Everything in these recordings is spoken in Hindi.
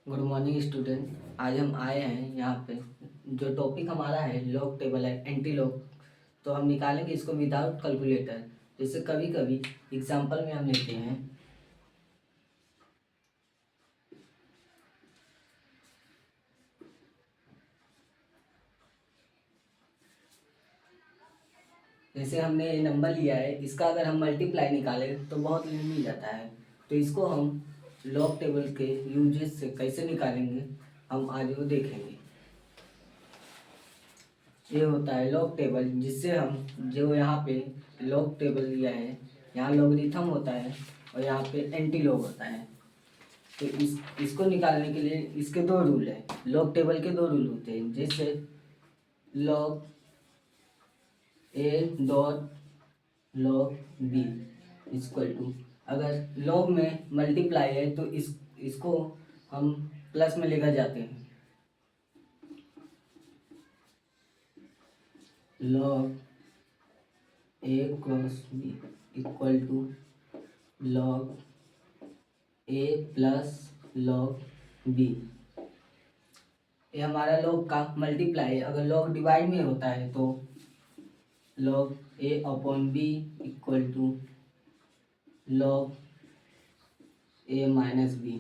Good morning student. आज हम आए हैं यहाँ पे। जो टॉपिक हमारा है लॉग टेबल है, एंटी लॉग। तो हम निकालेंगे इसको विदाउट कैलकुलेटर। जैसे कभी कभी एग्जांपल में हम लेते हैं, जैसे हमने ये नंबर लिया है, इसका अगर हम मल्टीप्लाई निकालें तो बहुत मिल जाता है। तो इसको हम लॉग टेबल के यूजेस से कैसे निकालेंगे हम आज वो देखेंगे। ये होता है लॉग टेबल, जिससे हम जो यहाँ पे लॉग टेबल लिया है, यहाँ लॉगरिथम होता है और यहाँ पे एंटी लॉग होता है। तो इसको निकालने के लिए इसके दो रूल है। लॉग टेबल के दो रूल होते हैं, जैसे log A dot log B equal to, अगर लॉग में मल्टीप्लाई है तो इसको हम प्लस में लेकर जाते हैं। Log A cross B equal to log A plus log B. ये हमारा लॉग का मल्टीप्लाई है। अगर लॉग डिवाइड में होता है तो log A upon B equal to log A minus B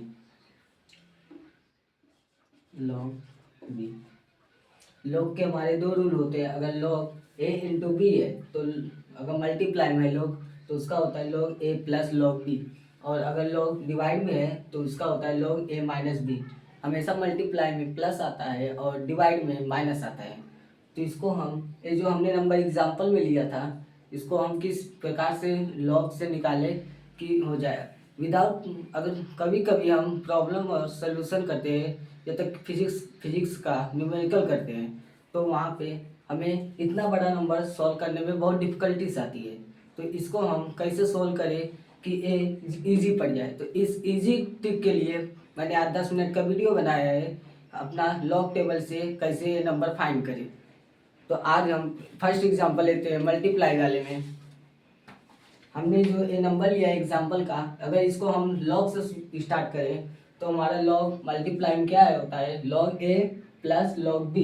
log B. Log के हमारे दो रूल होते हैं। अगर लॉग ए इंटू बी है तो अगर मल्टीप्लाई में है लॉग तो उसका होता है log A plus log B, और अगर लॉग डिवाइड में है तो उसका होता है लॉग ए माइनस बी। हमेशा मल्टीप्लाई में प्लस आता है और डिवाइड में माइनस आता है। तो इसको हम, ये जो हमने नंबर एग्जाम्पल में लिया था, इसको हम किस प्रकार से लॉग से निकाले कि हो जाए विदाउट, अगर कभी कभी हम प्रॉब्लम और सलूशन करते हैं या तक फिजिक्स का न्यूमेरिकल करते हैं तो वहाँ पे हमें इतना बड़ा नंबर सॉल्व करने में बहुत डिफ़िकल्टीज आती है। तो इसको हम कैसे सॉल्व करें कि ये इजी पड़ जाए। तो इस इजी ट्रिक के लिए मैंने आज 10 मिनट का वीडियो बनाया है, अपना लॉग टेबल से कैसे ये नंबर फाइंड करें। तो आज हम फर्स्ट एग्जांपल लेते हैं मल्टीप्लाई वाले में। हमने जो ये नंबर लिया है एग्जांपल का, अगर इसको हम लॉग से स्टार्ट करें तो हमारा लॉग मल्टीप्लाई में क्या होता है, log A plus log B.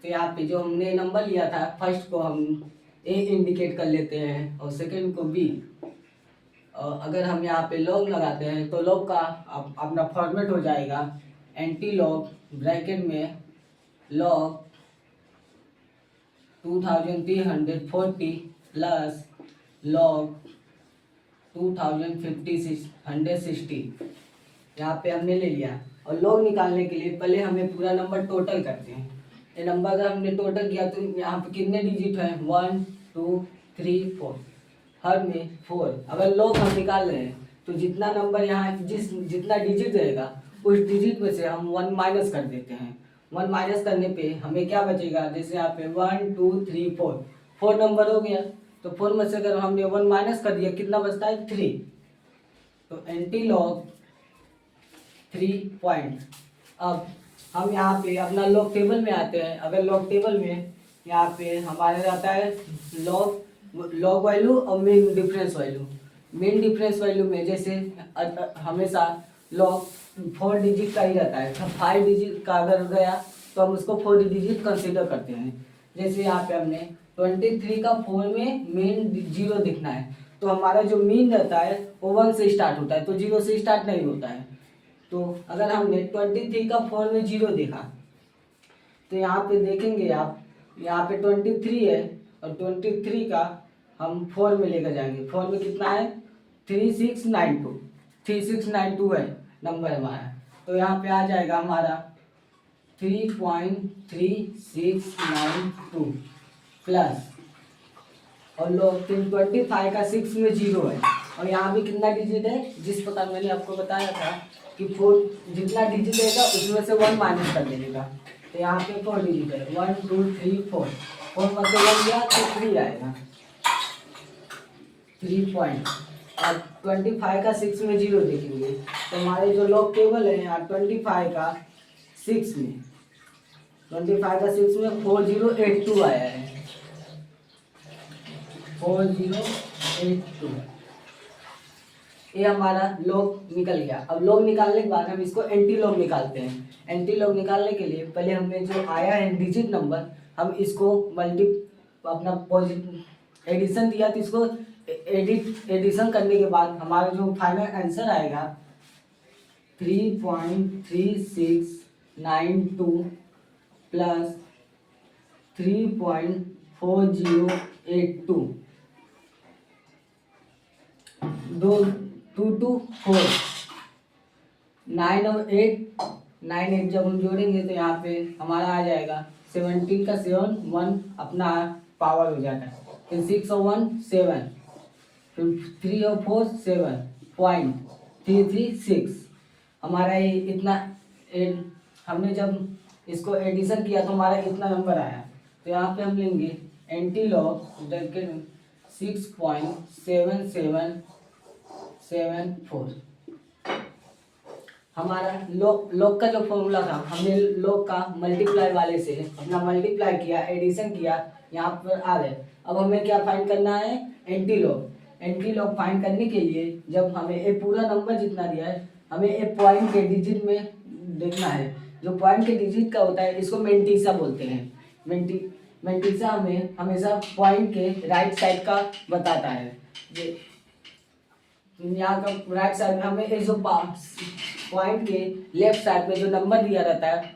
तो यहाँ पे जो हमने नंबर लिया था, फर्स्ट को हम ए इंडिकेट कर लेते हैं और सेकेंड को बी। और अगर हम यहाँ पे लॉग लगाते हैं तो लॉग का अपना फॉर्मेट हो जाएगा एंटी लॉग ब्रैकेट में लॉग 2340 प्लस लॉग 160। यहाँ पे हमने ले लिया। और लॉग निकालने के लिए पहले हमें पूरा नंबर टोटल करते हैं। ये नंबर अगर हमने टोटल किया तो यहाँ पे कितने डिजिट हैं, 1 2 3 4, हर में 4। अगर लॉग हम निकाल रहे हैं तो जितना नंबर यहाँ जितना डिजिट रहेगा उस डिजिट में से हम 1 माइनस कर देते हैं। 1 माइनस करने पे हमें क्या बचेगा, जैसे यहाँ पे 1 2 3 4, 4 नंबर हो गया। तो 4 में से अगर हमने 1 माइनस कर दिया कितना बचता है, 3। तो एंटी लॉग 3 पॉइंट। अब हम यहाँ पे अपना लॉग टेबल में आते हैं। अगर लॉग टेबल में यहाँ पे हमारे रहता है लॉग वैल्यू और mean difference value. Mean difference value में जैसे हमेशा लॉग 4 डिजिट का ही रहता है। 5 डिजिट का अगर गया तो हम उसको 4 डिजिट कंसिडर करते हैं। जैसे यहाँ पे हमने 23 का 4 में मीन 0 दिखना है, तो हमारा जो मीन रहता है वो 1 से स्टार्ट होता है, तो 0 से स्टार्ट नहीं होता है। तो अगर हमने 23 का 4 में 0 देखा तो यहाँ पे देखेंगे आप, यहाँ पे 23 है और 23 का हम 4 में लेकर जाएंगे। 4 में कितना है, 3692 है नंबर हमारा। तो यहाँ पे आ जाएगा हमारा 3.3692 प्लस, और लोग 25 का 6 में 0 है। और यहाँ भी कितना डिजिट है, जिस प्रकार मैंने आपको बताया था कि 4 जितना डिजिट रहेगा उसमें से 1 माइनस कर देगा। तो यहाँ पे 4 डिजिट है, 1 2 3 4, 4 में से 1 गया तो 3 आएगा, 3 पॉइंट। और 25 का 6 में 0 देखेंगे तो हमारे जो लॉग टेबल है यहाँ 25 का 6 में 4082 आया है, 4082। ये हमारा लॉग निकल गया। अब लॉग निकालने के बाद हम इसको एंटी लॉग निकालते हैं। एंटी लॉग निकालने के लिए पहले हमें जो आया है डिजिट नंबर, हम इसको अपना पॉजिटिव एडिशन दिया तो इसको एडिशन करने के बाद हमारा जो फाइनल आंसर आएगा 3.3692 प्लस 3.4082 224 9 और 8 जब हम जोड़ेंगे तो यहाँ पे हमारा आ जाएगा 17 का 7 1 अपना पावर हो जाता है, फिर 6 और 1 7, फिर 3 और 4 7.336 हमारा ये इतना हमने जब इसको एडिशन किया तो हमारा इतना नंबर आया। तो यहाँ पे हम लेंगे एंटी लॉग 6.7774। हमारा लॉग का जो फॉर्मूला था, हमने लॉग का मल्टीप्लाई वाले से अपना मल्टीप्लाई किया, एडिशन किया, यहाँ पर आ गए। अब हमें क्या फाइंड करना है, anti log. Anti log find करने के लिए जब हमें ये पूरा नंबर जितना दिया है, हमें एक पॉइंट के डिजिट में देखना है। जो पॉइंट के डिजिट का होता है इसको मेंटिसा बोलते हैं। मेंटिसा हमें हमेशा पॉइंट के राइट साइड का बताता है। यहाँ का राइट साइड में हमें जो पॉइंट के लेफ्ट साइड में जो नंबर दिया रहता है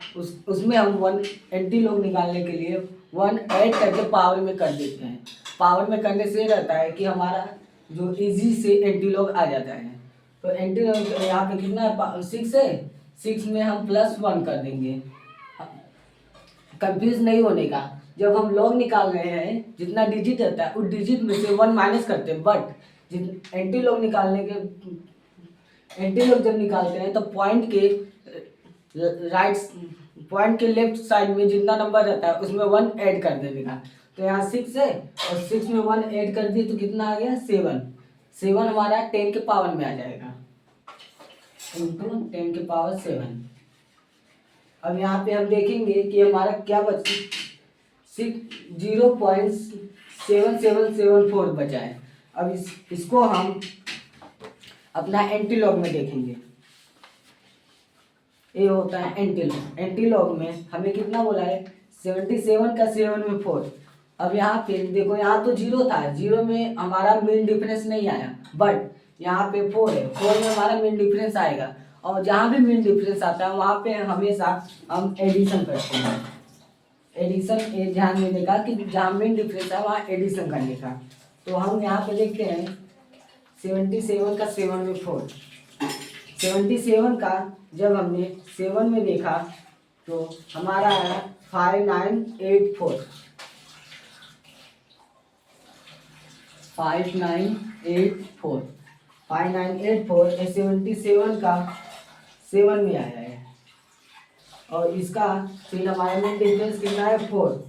उसमें हम 1 एंटी लॉग निकालने के लिए 1 ऐड करके पावर में कर देते हैं। पावर में करने से रहता है कि हमारा जो इजी से एंटी लॉग आ जाता है। तो एंटी लॉग यहाँ पे कितना है, 6 है, 6 में हम +1 कर देंगे। कंफ्यूज नहीं होने का, जब हम लॉग निकाल रहे हैं जितना डिजिट रहता है उस डिजिट में से 1 माइनस करते हैं। बट एंटी लॉग जब निकालते हैं तो पॉइंट के लेफ्ट साइड में जितना नंबर रहता है उसमें 1 ऐड कर देने का। तो यहाँ 6 है और 6 में 1 ऐड कर दिए तो कितना आ गया, 7 हमारा 10 के पावर में आ जाएगा, इंटू 10 के पावर 7। अब यहाँ पे हम देखेंगे कि हमारा क्या बचा, 0.7774 बचा है। अब इसको हम अपना एंटी लॉग में देखेंगे। ये होता है एंटी लॉग। एंटी लॉग में हमें कितना बोला है, 77 का 7 में 4। अब यहाँ पे देखो, यहाँ तो 0 था, 0 में हमारा मेन डिफरेंस नहीं आया, बट यहाँ पे 4 है, 4 में हमारा मेन डिफरेंस आएगा। और जहाँ भी मेन डिफरेंस आता है वहाँ पे हमेशा हम एडिशन करते हैं। एडिशन ध्यान देने का कि जहाँ मेन डिफरेंस है वहाँ एडिशन करने का। तो हम यहाँ पे देखते हैं 77 का 7 में 4। 77 का जब हमने 7 में देखा तो हमारा आया 5984। 5984 77 का 7 में आया है। और इसका फिर हमारे में डिफरेंस कितना है, 4।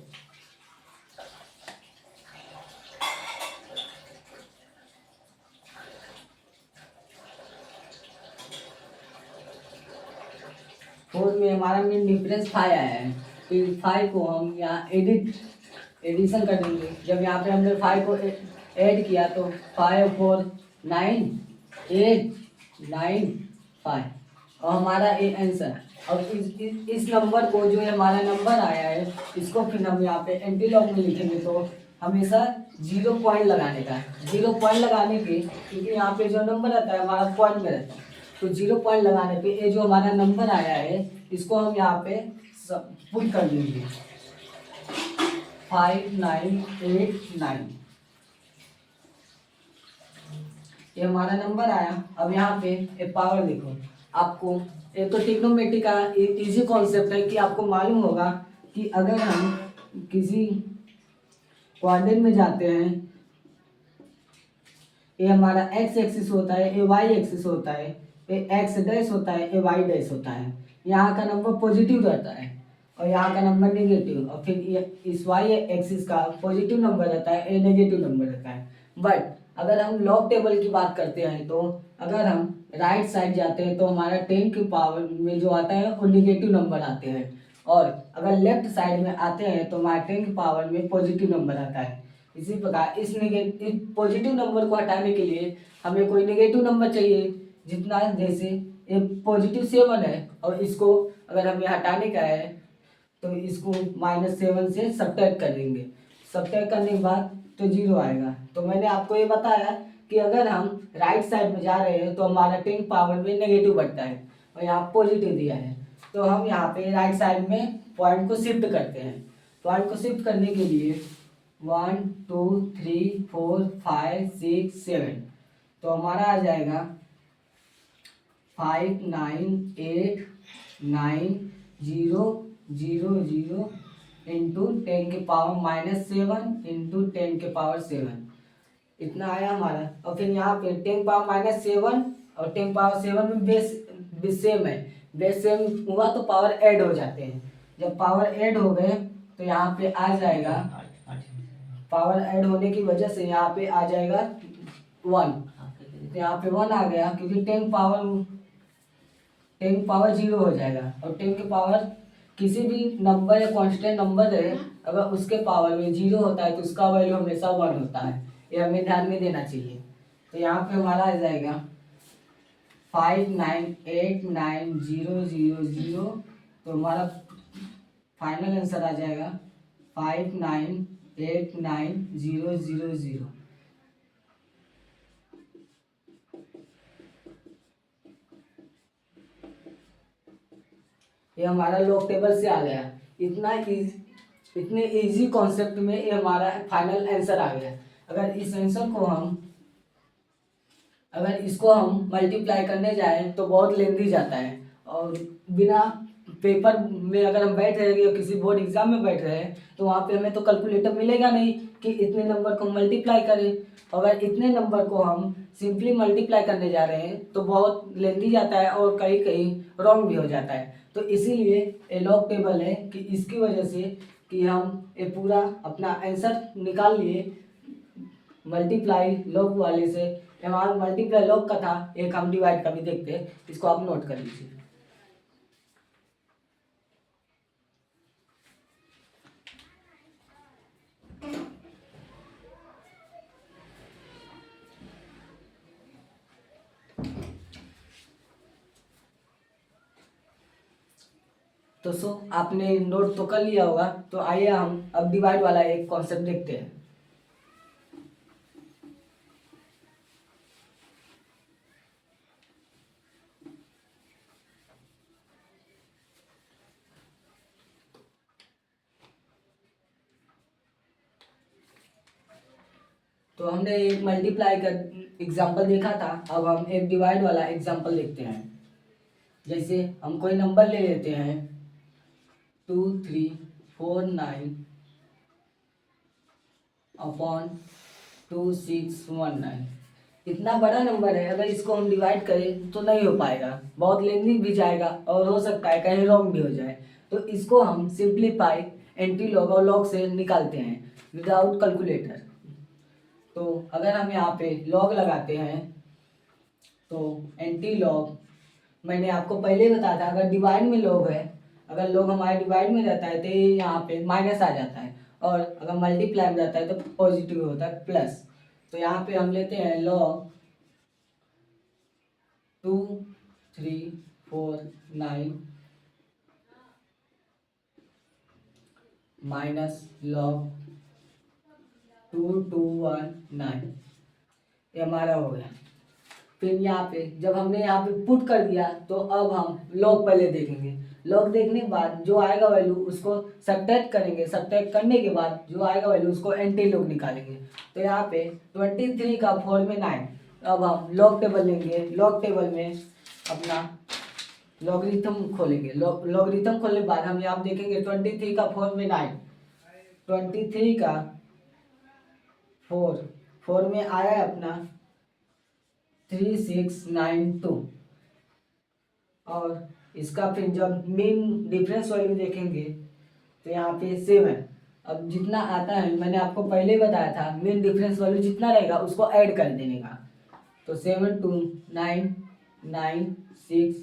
में हमारा मेन डिफरेंस 5 आया है। फिर 5 को हम यहाँ एडिशन कर देंगे। जब यहाँ पे हमने 5 को ऐड किया तो 5 4 9 8 9 5 और हमारा ये आंसर। अब इस नंबर को, जो हमारा नंबर आया है, इसको फिर हम यहाँ पे एंटी लॉग में लिखेंगे तो हमेशा 0 पॉइंट लगाने का। 0 पॉइंट लगाने पे, क्योंकि यहाँ पे जो नंबर रहता है हमारा पॉइंट में रहता है, तो 0 पॉइंट लगाने पे ये जो हमारा नंबर आया है इसको हम यहाँ पे पुट कर देंगे 5989। ये हमारा नंबर आया। अब यहाँ पे एक पावर देखो, आपको ये तो ट्रिग्नोमेट्री का इजी कॉन्सेप्ट है कि आपको मालूम होगा कि अगर हम किसी क्वाड्रेंट में जाते हैं, ये हमारा x एक्सिस होता है, ये y एक्सिस होता है, ये x डैश होता है, ये y डैश होता है। यहाँ का नंबर पॉजिटिव रहता है और यहाँ का नंबर नेगेटिव, और फिर ये इस y एक्सिस का पॉजिटिव नंबर रहता है, ये नेगेटिव नंबर रहता है। बट अगर हम लॉग टेबल की बात करते हैं तो अगर हम राइट साइड जाते हैं तो हमारा 10 की पावर में जो आता है वो नेगेटिव नंबर आते हैं, और अगर लेफ्ट साइड में आते हैं तो हमारा 10 की पावर में पॉजिटिव नंबर आता है। इसी प्रकार इस पॉजिटिव नंबर को हटाने के लिए हमें कोई नेगेटिव नंबर चाहिए, जितना जैसे ये +7 है और इसको अगर हमें हटाने का है तो इसको -7 से सब्ट्रैक्ट कर देंगे। सब्ट्रैक्ट करने के बाद तो 0 आएगा। तो मैंने आपको ये बताया कि अगर हम राइट साइड में जा रहे हैं तो हमारा 10 पावर में नेगेटिव बढ़ता है और यहाँ पॉजिटिव दिया है। तो हम यहाँ पे राइट साइड में पॉइंट को शिफ्ट करते हैं। पॉइंट को शिफ्ट करने के लिए 1 2 3 4 5 6 7, तो हमारा आ जाएगा 5 9 8 9 0 0 0 इंटू 10 के पावर -7 इंटू 10 के पावर 7, इतना आया हमारा। और फिर यहाँ पे 10 पावर -7 और 10 पावर 7 में बेस सेम है, बेस सेम हुआ तो पावर ऐड हो जाते हैं। जब पावर ऐड हो गए तो यहाँ पे आ जाएगा, पावर ऐड होने की वजह से यहाँ पे आ जाएगा 1, तो यहाँ पे 1 आ गया क्योंकि 10 पावर 0 हो जाएगा। और 10 के पावर किसी भी नंबर या कांस्टेंट नंबर है, अगर उसके पावर में 0 होता है तो उसका वैल्यू हमेशा 1 होता है, ये हमें ध्यान में देना चाहिए। तो यहाँ पे हमारा आ जाएगा 5 9 8 9 0 0 0, तो हमारा फाइनल आंसर आ जाएगा 5 9 8 9 0 0 0। ये हमारा लॉग टेबल से आ गया। इतने इजी कॉन्सेप्ट में ये हमारा फाइनल आंसर आ गया। अगर इस आंसर को अगर इसको हम मल्टीप्लाई करने जाएं तो बहुत लेंदी जाता है, और बिना पेपर में अगर हम बैठ रहे हैं, किसी बोर्ड एग्जाम में बैठ रहे हैं, तो वहाँ पे हमें तो कैलकुलेटर मिलेगा नहीं कि इतने नंबर को मल्टीप्लाई करें। अगर इतने नंबर को हम सिंपली मल्टीप्लाई करने जा रहे हैं तो बहुत लेंदी जाता है और कहीं कहीं रॉन्ग भी हो जाता है। तो इसीलिए ये लॉग टेबल है कि इसकी वजह से कि हम ये पूरा अपना आंसर निकाल लिए मल्टीप्लाई लॉग वाले से। हमारा मल्टीप्लाई लॉग का था, एक हम डिवाइड का भी देखते हैं, इसको आप नोट कर लीजिए। तो आपने नोट तो कर लिया होगा, तो आइए हम अब डिवाइड वाला एक कॉन्सेप्ट देखते हैं। तो हमने एक मल्टीप्लाई का एग्जाम्पल देखा था, अब हम एक डिवाइड वाला एग्जाम्पल देखते हैं। जैसे हम कोई नंबर ले लेते हैं 2 3 4 9 अपॉन 2 6 1 9। इतना बड़ा नंबर है, अगर इसको हम डिवाइड करें तो नहीं हो पाएगा, बहुत लेंदी भी जाएगा और हो सकता है कहीं रॉन्ग भी हो जाए। तो इसको हम सिंप्लीफाई एंटी लॉग और लॉग से निकालते हैं विदाउट कैलकुलेटर। तो अगर हम यहाँ पे लॉग लगाते हैं तो एंटी लॉग, मैंने आपको पहले ही बताया था, अगर डिवाइड में लॉग है, अगर लॉग हमारे डिवाइड में रहता है तो ये यहाँ पे माइनस आ जाता है, और अगर मल्टीप्लाई में जाता है तो पॉजिटिव होता है प्लस। तो यहाँ पे हम लेते हैं लॉग 2 3 4 9 माइनस लॉग 2 2 1 9, ये हमारा हो गया। फिर यहाँ पे जब हमने यहाँ पे पुट कर दिया तो अब हम लॉग पहले देखेंगे। लॉग देखने के बाद जो आएगा वैल्यू उसको सब्ट्रैक्ट करेंगे, सब्ट्रैक्ट करने के बाद जो आएगा वैल्यू उसको एंटी लॉग निकालेंगे। तो यहाँ पे 23 का 4 में 9, अब हम लॉग टेबल लेंगे, लॉग टेबल में अपना लॉगरिथम खोलेंगे। लॉगरिथम खोलने के बाद हम यहाँ देखेंगे 23 का 4 में 9, 23 का 4 में आया है अपना 3692, और इसका फिर जब मीन डिफरेंस वैल्यू देखेंगे तो यहाँ पे 7। अब जितना आता है मैंने आपको पहले ही बताया था, मीन डिफरेंस वैल्यू जितना रहेगा उसको ऐड कर देने का। तो 7 2 9 9 6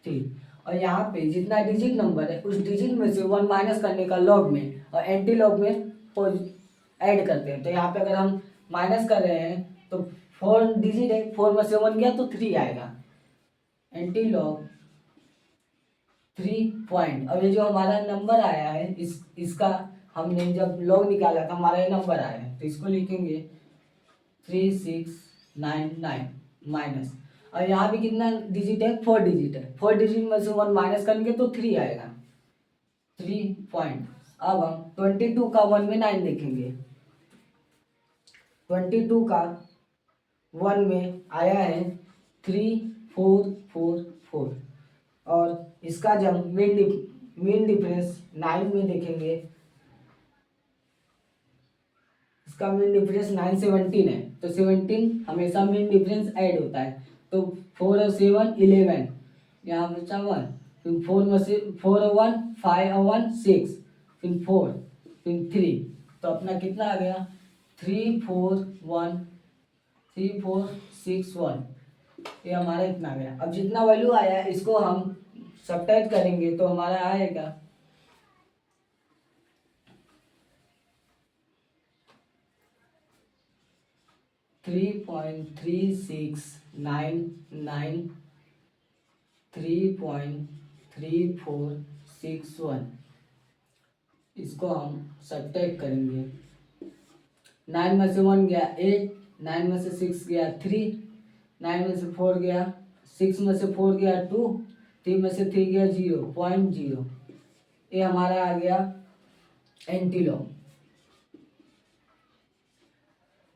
3, और यहाँ पे जितना डिजिट नंबर है उस डिजिट में से 1 माइनस करने का लॉग में, और एंटी लॉग में ऐड करते हैं। तो यहाँ पे अगर हम माइनस कर रहे हैं तो 4 डिजिट है, 4 में से 1 गया तो 3 आएगा। Anti log 3 point. अब ये जो हमारा नंबर आया है इसका हमने जब लॉग निकाला था हमारा ये नंबर आया है, तो इसको लिखेंगे 3699 माइनस। और यहाँ भी कितना डिजिट है, 4 डिजिट है, 4 डिजिट में से 1 माइनस करेंगे तो 3 आएगा, 3 पॉइंट। अब हम 22 का 1 में 9 देखेंगे। 22 का 1 में आया है 3444 और इसका जब मेन डिफरेंस 9 में देखेंगे, इसका मेन डिफरेंस 9 17 है, तो 17 हमेशा मेन डिफरेंस ऐड होता है। तो 4 और 7 11, यहाँ बचा 1, फिर 4 में से 4 और 1 5 और 1 6, फिर 4, फिर 3, तो अपना कितना आ गया 3461, ये हमारा इतना आ गया। अब जितना वैल्यू आया इसको हम सब्ट्रैक्ट करेंगे तो हमारा आएगा 3.3699 3.3461, इसको हम सब्ट्रैक्ट करेंगे। 9 में से 1 गया 8, 9 में से 6 गया 3, 9 में से 4 गया 6 में से 4 गया 2, 3 में से 3 गया 0.0, ये हमारा आ गया एंटीलॉग।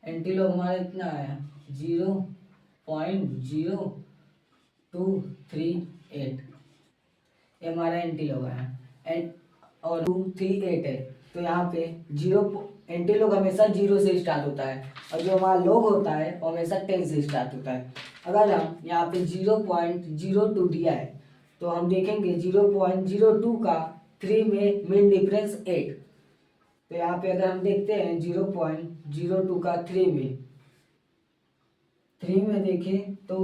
एंटीलॉग हमारा इतना आया 0.0238, ये हमारा एंटीलॉग आया। और 238 है, तो यहाँ पे एंटीलॉग हमेशा 0 से स्टार्ट होता है और जो हमारा लॉग होता है वो हमेशा 10 से स्टार्ट होता है। अगर हम यहाँ पे 0.02 दिया है तो हम देखेंगे 0.02 का 3 में मेन डिफरेंस 8, तो यहाँ पे अगर हम देखते हैं 0.02 का 3 में देखें तो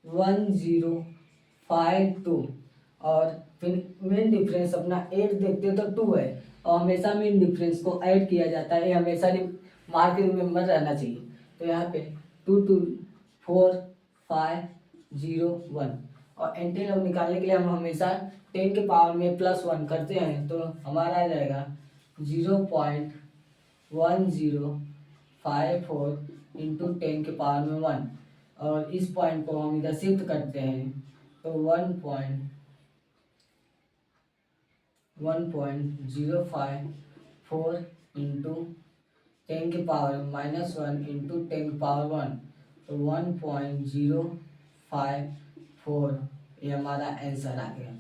1052 और फिर मेन डिफरेंस अपना 8 देखते हैं तो 2 है और हमेशा मेन डिफरेंस को ऐड किया जाता है, हमेशा मार्क रिमेंबर रहना चाहिए। तो यहाँ पे 22451 और एंटीलॉग निकालने के लिए हम हमेशा 10 के पावर में +1 करते हैं, तो हमारा आ जाएगा 0.1054 इंटू 10 के पावर में 1 और इस पॉइंट को हम इधर शिफ्ट करते हैं तो 1.054 इंटू 10 के पावर -1 इंटू 10 के पावर 1, तो 1.054, ये हमारा आंसर आ गया।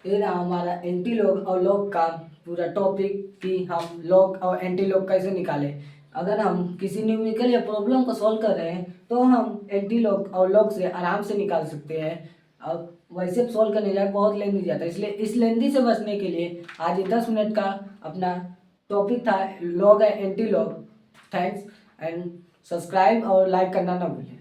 ये रहा हमारा एंटीलॉग और लॉग का पूरा टॉपिक कि हम लॉग और एंटीलॉग कैसे निकालें। अगर हम किसी न्यूमेरिकल या प्रॉब्लम को सॉल्व कर रहे हैं तो हम एंटीलॉग और लॉग से आराम से निकाल सकते हैं। अब वैसे सॉल्व करने जाए बहुत लेंदी जाता है, इसलिए इस लेंदी से बचने के लिए आज 10 मिनट का अपना टॉपिक था log and antilog. Thanks and subscribe और लाइक करना ना भूलें।